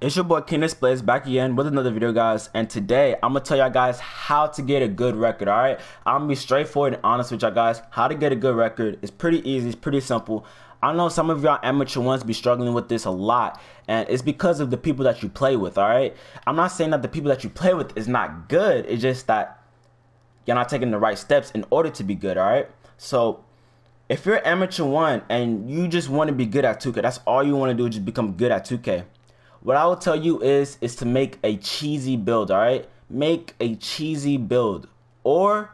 It's your boy King Displays back again with another video, guys, and today I'm gonna tell y'all guys how to get a good record. All right, I'm gonna be straightforward and honest with y'all guys. How to get a good record is pretty easy, it's pretty simple. I know some of y'all amateur ones be struggling with this a lot, and it's because of the people that you play with. All right, I'm not saying that the people that you play with is not good, it's just that you're not taking the right steps in order to be good. All right, so if you're amateur one and you just want to be good at 2K, that's all you want to do is just become good at 2K. What I will tell you is to make a cheesy build. All right, make a cheesy build, or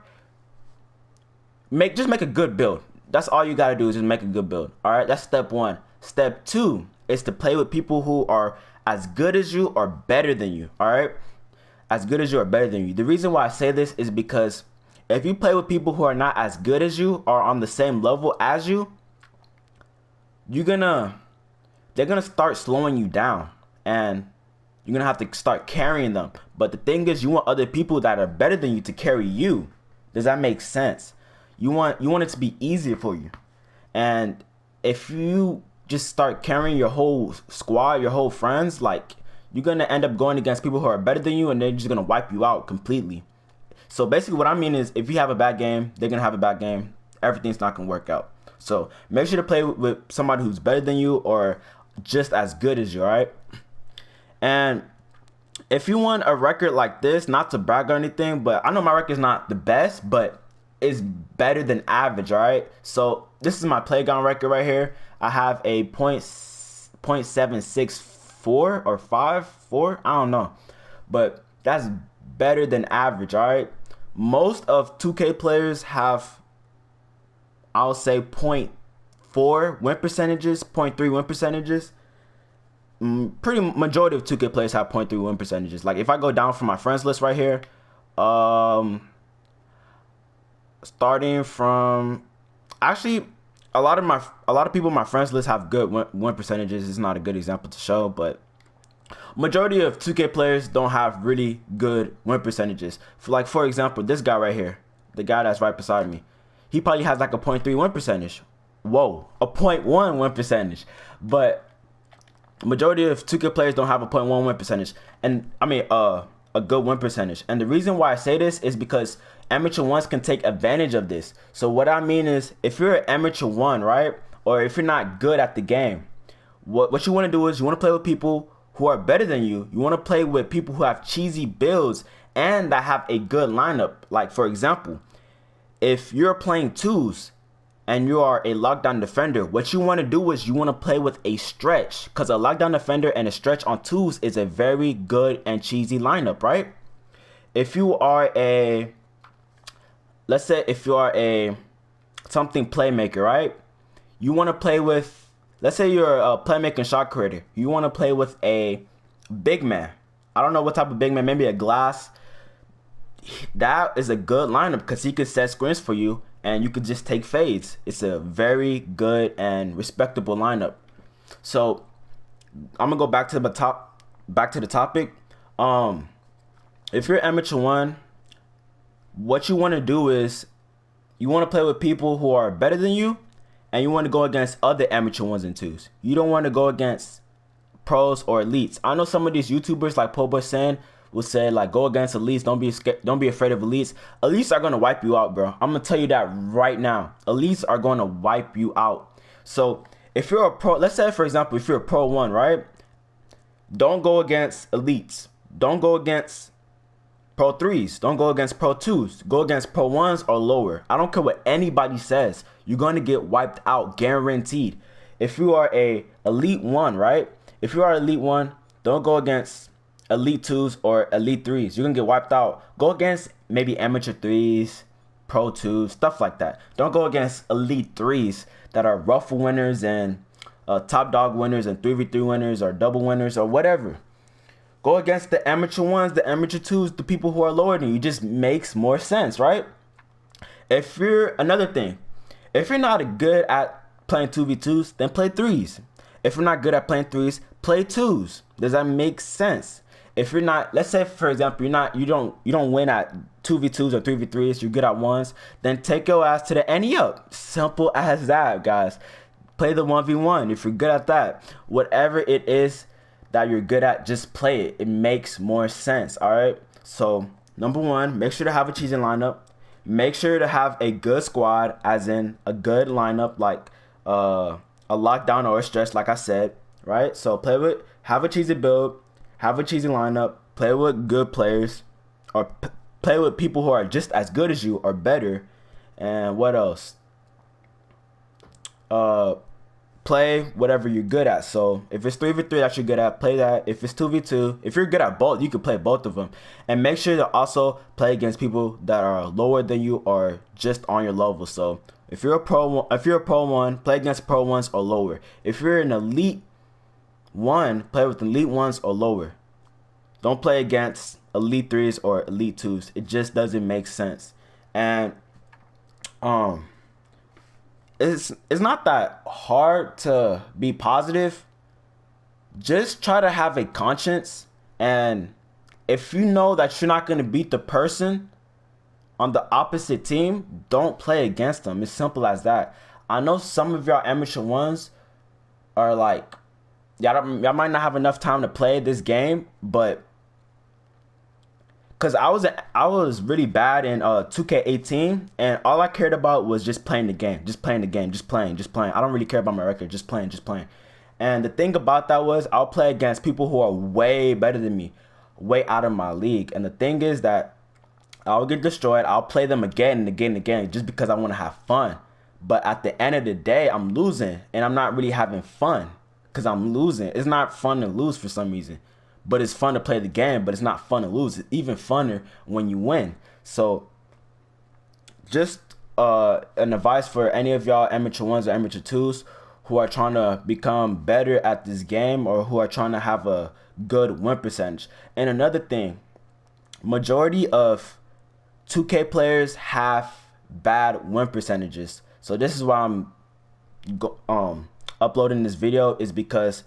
just make a good build. That's all you gotta do is just make a good build. All right, that's step one. Step two is to play with people who are as good as you or better than you. All right, as good as you or better than you. The reason why I say this is because if you play with people who are not as good as you or on the same level as you, they're gonna start slowing you down, and you're gonna have to start carrying them. But the thing is, you want other people that are better than you to carry you. Does that make sense? You want it to be easier for you. And if you just start carrying your whole squad, your whole friends, like, you're gonna end up going against people who are better than you, and they're just gonna wipe you out completely. So basically what I mean is, if you have a bad game, they're gonna have a bad game. Everything's not gonna work out. So make sure to play with somebody who's better than you or just as good as you. All right. And if you want a record like this, not to brag or anything, but I know my record's not the best, but it's better than average. All right. So this is my playground record right here. I have a .764 or 5.4. I don't know, but that's better than average. All right. Most of 2K players have, I'll say, .4 win percentages, .3 win percentages. Pretty majority of 2K players have .3 win percentages. Like, if I go down from my friends list right here, starting from, actually, a lot of people in my friends list have good win percentages. It's not a good example to show, but majority of 2K players don't have really good win percentages. For example, this guy right here, the guy that's right beside me, he probably has like a .3 win percentage. Whoa, a .1 win percentage. But majority of 2K players don't have a .1 win percentage, and I mean a good win percentage. And the reason why I say this is because amateur ones can take advantage of this. So what I mean is, if you're an amateur one, right, or if you're not good at the game, what you want to do is you want to play with people who are better than you. You want to play with people who have cheesy builds and that have a good lineup. Like, for example, if you're playing twos and you are a lockdown defender, what you want to do is you want to play with a stretch, because a lockdown defender and a stretch on twos is a very good and cheesy lineup, right? If you are a, let's say if you are a something playmaker, right? You want to play with, let's say you're a playmaking shot creator. You want to play with a big man. I don't know what type of big man, maybe a glass. That is a good lineup because he could set screens for you and you could just take fades. It's a very good and respectable lineup. So I'm gonna go back to the topic. If you're amateur one, what you want to do is you want to play with people who are better than you, and you want to go against other amateur ones and twos. You don't want to go against pros or elites. I know some of these YouTubers like Pobo San will say, like, go against elites. Don't be scared. Don't be afraid of elites. Elites are gonna wipe you out, bro. I'm gonna tell you that right now. Elites are gonna wipe you out. So if you're a pro, let's say for example, if you're a pro one, right? Don't go against elites. Don't go against pro threes. Don't go against pro twos. Go against pro ones or lower. I don't care what anybody says. You're gonna get wiped out, guaranteed. If you are a elite one, right? If you are elite one, don't go against elite twos or elite threes. You're gonna get wiped out. Go against maybe amateur threes, pro twos, stuff like that. Don't go against elite threes that are ruffle winners and top dog winners and 3v3 winners or double winners or whatever. Go against the amateur ones, the amateur twos, the people who are lower than you. It just makes more sense, right? If you're, another thing, if you're not good at playing 2v2s, then play threes. If you're not good at playing threes, play twos. Does that make sense? If you're not, let's say for example, you don't win at 2v2s or 3v3s, you're good at ones, then take your ass to the NE up. Simple as that, guys. Play the 1v1 if you're good at that. Whatever it is that you're good at, just play it. It makes more sense. All right. So number one, make sure to have a cheesy lineup. Make sure to have a good squad, as in a good lineup, like a lockdown or a stretch, like I said. Right. So have a cheesy build, have a cheesy lineup, play with good players, or play with people who are just as good as you or better. And what else? Play whatever you're good at. So if it's 3v3 that you're good at, play that. If it's 2v2, if you're good at both, you can play both of them. And make sure to also play against people that are lower than you or just on your level. So if you're a pro one, play against pro ones or lower. If you're an elite one, play with elite ones or lower. Don't play against elite threes or elite twos. It just doesn't make sense. And it's not that hard to be positive. Just try to have a conscience, and if you know that you're not going to beat the person on the opposite team, don't play against them. It's simple as that. I know some of y'all amateur ones are like, y'all might not have enough time to play this game, but because I was really bad in 2K18, and all I cared about was just playing the game, just playing. I don't really care about my record, just playing. And the thing about that was I'll play against people who are way better than me, way out of my league. And the thing is that I'll get destroyed. I'll play them again and again and again just because I want to have fun. But at the end of the day, I'm losing, and I'm not really having fun because I'm losing. It's not fun to lose for some reason. But it's fun to play the game, but it's not fun to lose. It's even funner when you win. So just an advice for any of y'all amateur ones or amateur twos who are trying to become better at this game, or who are trying to have a good win percentage. And another thing, majority of 2K players have bad win percentages. So this is why I'm uploading this video, is because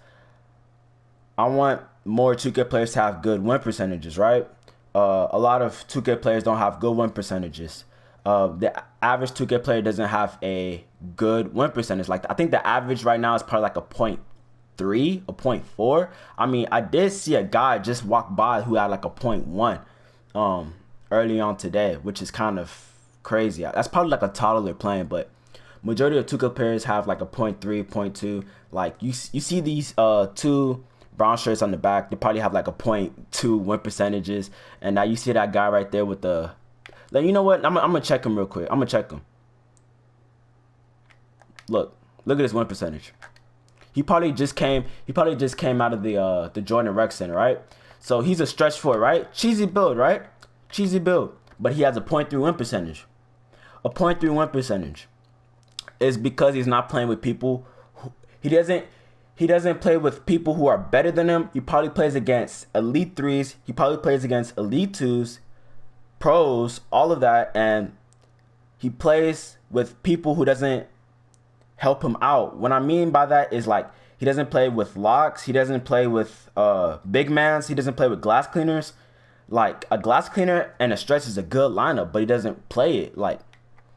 I want more 2K players to have good win percentages, right? A lot of 2K players don't have good win percentages. The average 2K player doesn't have a good win percentage. Like, I think the average right now is probably like a 0.3, a 0.4. I mean, I did see a guy just walk by who had like a 0.1 early on today, which is kind of crazy. That's probably like a toddler playing, but majority of 2K players have like a 0.3, 0.2. Like, you see these two brown shirts on the back, they probably have like a 0.2 win percentages. And now you see that guy right there with the, like, you know what? I'm gonna check him real quick. I'm gonna check him. Look at his win percentage. He probably just came out of the Jordan Rec Center, right? So he's a stretch four, right? Cheesy build, right? Cheesy build. But he has a 0.3 win percentage. A 0.3 win percentage is because he's not playing with people who, he doesn't play with people who are better than him. He probably plays against elite threes. He probably plays against elite twos, pros, all of that. And he plays with people who doesn't help him out. What I mean by that is, like, he doesn't play with locks. He doesn't play with big mans. He doesn't play with glass cleaners. Like, a glass cleaner and a stretch is a good lineup, but he doesn't play it. Like,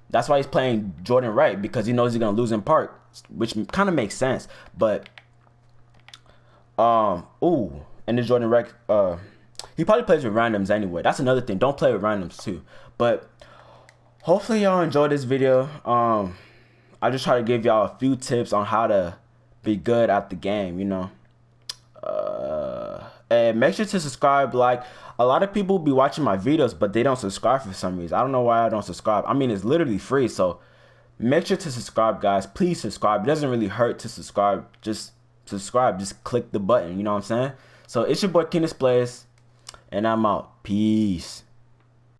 that's why he's playing Jordan Wright, because he knows he's going to lose in part, which kind of makes sense. But and the Jordan Rec, he probably plays with randoms anyway. That's another thing. Don't play with randoms too. But hopefully y'all enjoyed this video. I just try to give y'all a few tips on how to be good at the game, you know. And make sure to subscribe. Like, a lot of people be watching my videos, but they don't subscribe for some reason. I don't know why I don't subscribe. I mean, it's literally free, so make sure to subscribe, guys. Please subscribe. It doesn't really hurt to subscribe. Just subscribe. Just click the button. You know what I'm saying? So it's your boy King Displays, and I'm out. Peace.